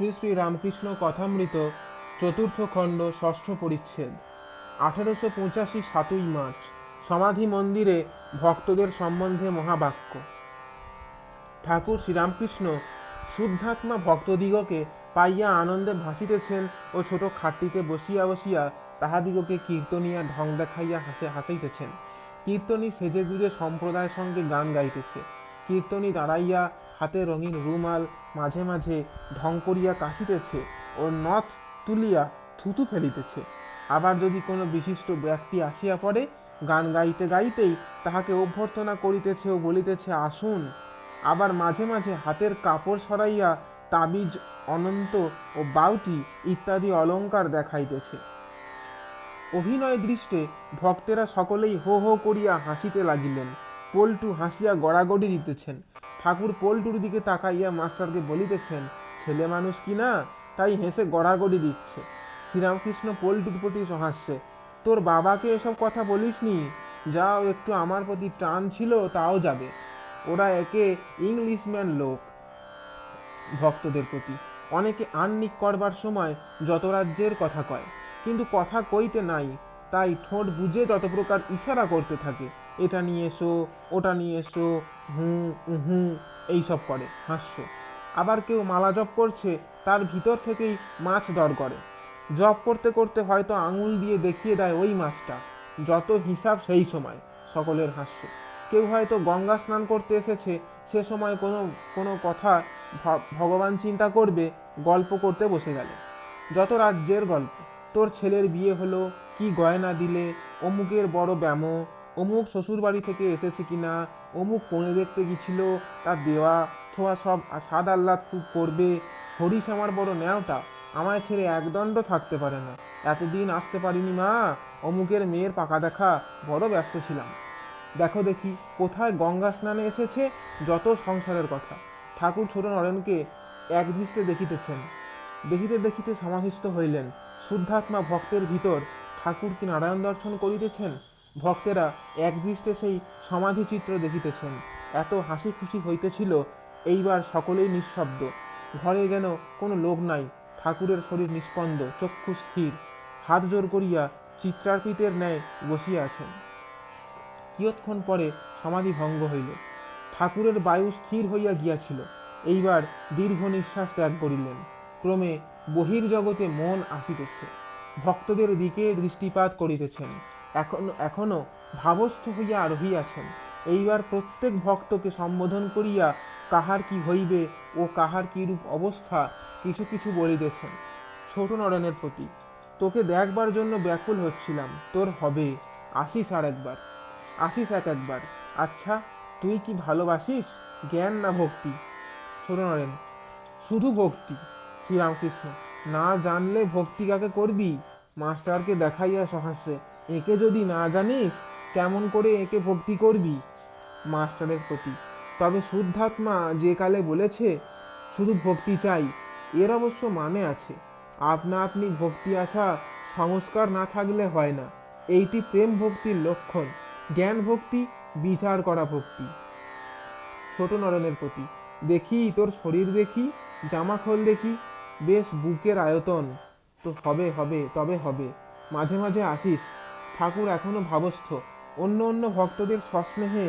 শ্রী শ্রী রামকৃষ্ণ কথামৃত চতুর্থ খণ্ড ষষ্ঠ পরিচ্ছেদ 1885 7ই মার্চ। সমাধি মন্দিরে ভক্তদের সম্বন্ধে মহাবাক্য। ঠাকুর শ্রীরামকৃষ্ণ শুদ্ধাত্মা ভক্তদিগকে পাইয়া আনন্দে ভাসিতেছেন ও ছোট খাটটিতে বসিয়া বসিয়া তাহাদিগকে কীর্তনিয়া ঢং দেখাইয়া হাসাইতেছেন। কীর্তনী সেজে গুজে সম্প্রদায়ের সঙ্গে গান গাইতেছে। কীর্তনী দাঁড়াইয়া হাতে রঙিন রুমাল মাঝে মাঝে ঢং করিয়া কাশিতেছে ও নথ তুলিয়া থুতু ফেলিতেছে। আবার যদি কোনো বিশিষ্ট ব্যক্তি আসিয়া পড়ে, গান গাইতে গাইতেই তাহাকে অভ্যর্থনা করিতেছে ও বলিতেছে আসুন। আবার মাঝে মাঝে হাতের কাপড় সরাইয়া তাবিজ, অনন্ত ও বাউটি ইত্যাদি অলঙ্কার দেখাইতেছে। অভিনয় দৃষ্টে ভক্তেরা সকলেই হো হো করিয়া হাসিতে লাগিলেন। পল্টু হাসিয়া গড়াগড়ি দিতেছেন। ঠাকুর পল্টুর দিকে তাকাইয়া মাস্টারকে বলিতেছেন, ছেলে মানুষ কি না, তাই হেসে গড়াগড়ি দিচ্ছে। শ্রীরামকৃষ্ণ পল্টুর প্রতি সহাস্যে, তোর বাবাকে এসব কথা বলিসনি, যাও একটু আমার প্রতি টান ছিল তাও যাবে। ওরা একে ইংলিশম্যান লোক। ভক্তদের প্রতি অনেকে আহ্নিক করবার সময় যত রাজ্যের কথা কয়, কিন্তু কথা কইতে নাই, তাই ঠোঁট বুঝে যত প্রকার ইশারা করতে থাকে, এটা নিয়ে এসো, ওটা নিয়ে এসো, হুঁ হুঁ এইসব করে। হাস্য। আবার কেউ মালা জপ করছে, তার ভিতর থেকেই মাছ দর করে। জপ করতে করতে হয়তো আঙুল দিয়ে দেখিয়ে দেয় ওই মাছটা। যত হিসাব সেই সময়। সকলের হাস্য। কেউ হয়তো গঙ্গা স্নান করতে এসেছে, সে সময় কোনো কোনো কথা ভগবান চিন্তা করবে, গল্প করতে বসে গেলে। যত রাজ্যের গল্প, তোর ছেলের বিয়ে হলো, কি গয়না দিলে, অমুকের বড় ব্যামো, অমুক শ্বশুর বাড়ি থেকে এসেছে কিনা, অমুক কোণে দেখতে গেছিল, তার দেওয়া থোয়া সব সাদ আহ্লাদ করবে। হরিশ আমার বড় ন্যাওটা, আমায় ছেড়ে একদণ্ড থাকতে পারে না, এতদিন আসতে পারিনি মা, অমুকের মেয়ের পাকা দেখা, বড় ব্যস্ত ছিলাম। দেখো দেখি কোথায় গঙ্গা স্নানে এসেছে, যত সংসারের কথা। ঠাকুর ছোট নরেনকে একদৃষ্টে দেখিতেছেন। দেখিতে দেখিতে সমাধিস্থ হইলেন। শুদ্ধাত্মা ভক্তের ভিতর ঠাকুর কি নারায়ণ দর্শন করিতেছেন। ভক্তেরা একদৃষ্টে সেই সমাধি চিত্র দেখিতেছেন। এত হাসি খুশি হইতেছিল, এইবার সকলেই নিঃশব্দ। ঘরে যেন কোনো লোক নাই। ঠাকুরের শরীর নিস্পন্দ, চক্ষু স্থির, হাত জোর করিয়া চিত্রার্পিতের ন্যায় বসিয়া আছেন। কিয়ৎক্ষণ পরে সমাধি ভঙ্গ হইল। ঠাকুরের বায়ু স্থির হইয়া গিয়াছিল। এইবার দীর্ঘ নিঃশ্বাস ত্যাগ করিলেন। ক্রমে বহির্জগতে মন আসিতেছে। ভক্তদের দিকে দৃষ্টিপাত করিতেছেন। এখনো ভাবস্থ হইয়া রহিয়াছেন। এইবার প্রত্যেক ভক্তকে সম্বোধন করিয়া কাহার কি হইবে ও কাহার কিরূপ অবস্থা কিছু কিছু বলিতেছেন। ছোট নরেনের প্রতি, তোকে দেখবার জন্য ব্যাকুল হচ্ছিলাম, তোর হবে, আসিস আর একবার, আসিস একবার। আচ্ছা, তুই কি ভালোবাসিস, জ্ঞান না ভক্তি? ছোট নরেন, শুধু ভক্তি। শ্রীরামকৃষ্ণ, না জানলে ভক্তি কাকে করবি? মাস্টারকে দেখাইয়া সহাস্যে, একে যদি না জানিস, কেমন করে একে ভক্তি করবি? মাস্টারের প্রতি, তবে শুদ্ধাত্মা যে কালে বলেছে শুধু ভক্তি চাই, এর অবশ্য মানে আছে। আপনা আপনি ভক্তি আসা সংস্কার না থাকলে হয় না। এইটি প্রেম ভক্তির লক্ষণ। জ্ঞান ভক্তি, বিচার করা ভক্তি। ছোট নরেনের প্রতি, দেখি তোর শরীর দেখি, জামা খোল দেখি, বেশ বুকের আয়তন, তো হবে হবে, তবে হবে, মাঝে মাঝে আসিস। ঠাকুর এখনো ভাবস্থ। অন্য অন্য ভক্তদের সস্নেহে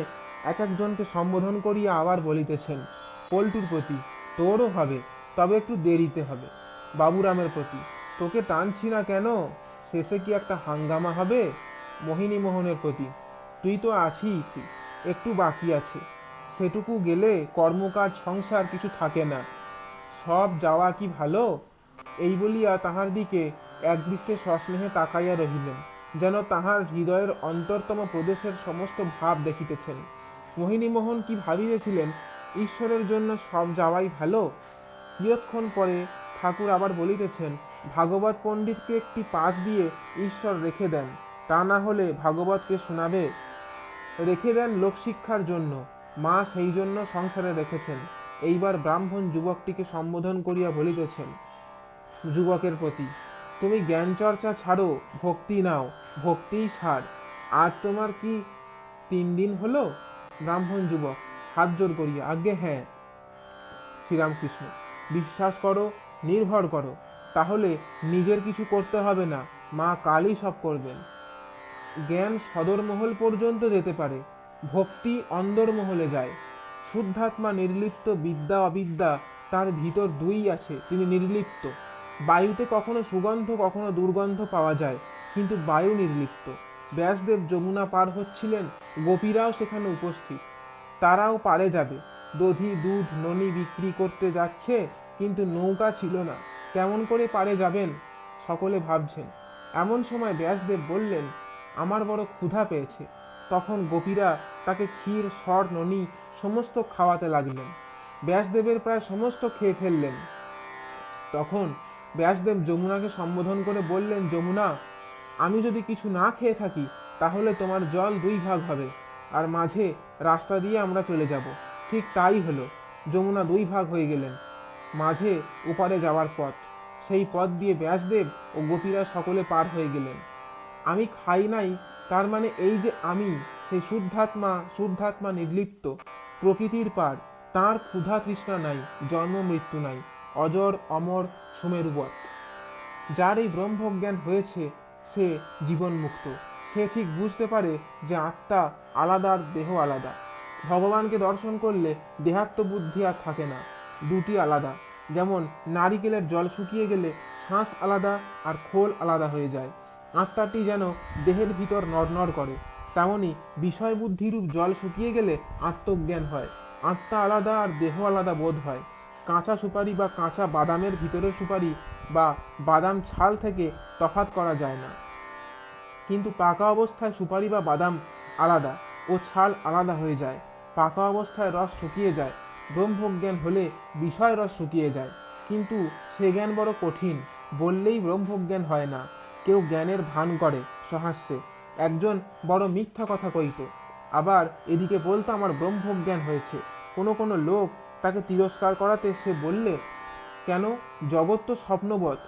এক একজনকে সম্বোধন করিয়া আবার বলিতেছেন। পল্টুর প্রতি, তোরও হবে, তবে একটু দেরিতে হবে। বাবুরামের প্রতি, তোকে টানছি না কেন, শেষে কি একটা হাঙ্গামা হবে? মোহিনী মোহনের প্রতি, তুই তো আছিস, একটু বাকি আছে, সেটুকু গেলে কর্মকাজ সংসার কিছু থাকে না, সব যাওয়া কি ভালো? এই বলিয়া তাহার দিকে একদৃষ্টে সস্নেহে তাকাইয়া রহিলেন, যেন তাহার হৃদয়ের অন্তরতম প্রদেশের সমস্ত ভাব দেখিতেছেন। মোহিনীমোহন কি ভাবিতেছিলেন, ঈশ্বরের জন্য সব যাওয়াই ভালো। কিয়ৎক্ষণ পরে ঠাকুর আবার বলিতেছেন, ভাগবত পণ্ডিতকে একটি পাশ দিয়ে ঈশ্বর রেখে দেন, তা না হলে ভাগবতকে শোনাবে। রেখে দেন লোকশিক্ষার জন্য, মা সেই জন্য সংসারে রেখেছেন। এইবার ব্রাহ্মণ যুবকটিকে সম্বোধন করিয়া বলিতেছেন। যুবকের প্রতি, তুমি জ্ঞান চর্চা ছাড়ো, ভক্তি নাও, ভক্তিই সার। আজ তোমার কি 3 দিন হলো? ব্রাহ্মণ যুবক হাত জোর করিয়া, আজ্ঞে হ্যাঁ। শ্রীরামকৃষ্ণ, বিশ্বাস করো, নির্ভর করো, তাহলে নিজের কিছু করতে হবে না, মা কালই সব করবেন। জ্ঞান সদরমহল পর্যন্ত যেতে পারে, ভক্তি অন্দরমহলে যায়। শুদ্ধাত্মা নির্লিপ্ত, বিদ্যা অবিদ্যা তার ভিতর দুই আছে, তিনি নির্লিপ্ত। বায়ুতে কখনো সুগন্ধ কখনো দুর্গন্ধ পাওয়া যায়, কিন্তু বায়ু নির্লিপ্ত। ব্যাসদেব যমুনা পার হচ্ছিলেন, গোপীরাও সেখানে উপস্থিত। তারাও পারে যাবে, দধি দুধ ননি বিক্রি করতে যাচ্ছে, কিন্তু নৌকা ছিল না, কেমন করে পারে যাবেন? সকলে ভাবছেন। এমন সময় ব্যাসদেব বললেন, আমার বড় ক্ষুধা পেয়েছে। তখন গোপীরা তাকে ক্ষীর সর ননি সমস্ত খাওয়াতে লাগলেন। ব্যাসদেবের প্রায় সমস্ত খেয়ে ফেললেন। তখন ব্যাসদেব যমুনাকে সম্বোধন করে বললেন, যমুনা, আমি যদি কিছু না খেয়ে থাকি তাহলে তোমার জল দুই ভাগ হবে, আর মাঝে রাস্তা দিয়ে আমরা চলে যাব। ঠিক তাই হলো, যমুনা দুই ভাগ হয়ে গেলেন। মাঝে ওপারে যাওয়ার পথ, সেই পথ দিয়ে ব্যাসদেব ও গোপীরা সকলে পার হয়ে গেলেন। আমি খাই নাই, তার মানে এই যে আমি সেই শুদ্ধাত্মা নির্লিপ্ত, প্রকৃতির পার, তাঁর ক্ষুধা তৃষ্ণা নাই, জন্ম মৃত্যু নাই, অজর অমর সুমেরুবৎ। যার এই ব্রহ্মজ্ঞান হয়েছে সে জীবনমুক্ত। সে ঠিক বুঝতে পারে যে আত্মা আলাদা আর দেহ আলাদা। ভগবানকে দর্শন করলে দেহাত্মবুদ্ধি আর থাকে না, দুটি আলাদা। যেমন নারিকেলের জল শুকিয়ে গেলে শ্বাস আলাদা আর খোল আলাদা হয়ে যায়, আত্মাটি যেন দেহের ভিতর নড়নড় করে। তেমনি বিষয় বুদ্ধিরূপ জল শুকিয়ে গেলে আত্মজ্ঞান হয়, আত্মা আলাদা আর দেহ আলাদা বোধ হয়। কাঁচা সুপারি বা কাঁচা বাদামের ভিতরের সুপারি বা বাদাম ছাল থেকে তফাৎ করা যায় না, কিন্তু পাকা অবস্থায় সুপারি বা বাদাম আলাদা ও ছাল আলাদা হয়ে যায়। পাকা অবস্থায় রস শুকিয়ে যায়, ব্রহ্মজ্ঞান হলে বিষয় রস শুকিয়ে যায়। কিন্তু সে জ্ঞান বড় কঠিন, বললেই ব্রহ্মজ্ঞান হয় না। কেউ জ্ঞানের ভান করে সহাস্যে, একজন বড় মিথ্যা কথা কইত, আবার এদিকে বলতো আমার ব্রহ্মজ্ঞান হয়েছে। কোনো কোনো লোক তাকে তিরস্কার করাতে সে বললে, কেন, জগৎ তো স্বপ্নবৎ,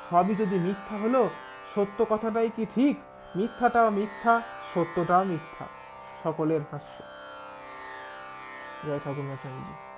সবই যদি মিথ্যা হলো, সত্য কথাটাই কি ঠিক? মিথ্যাটাও মিথ্যা, সত্যটাও মিথ্যা। সকলের হাস্য। জয় ঠাকুর মশাই।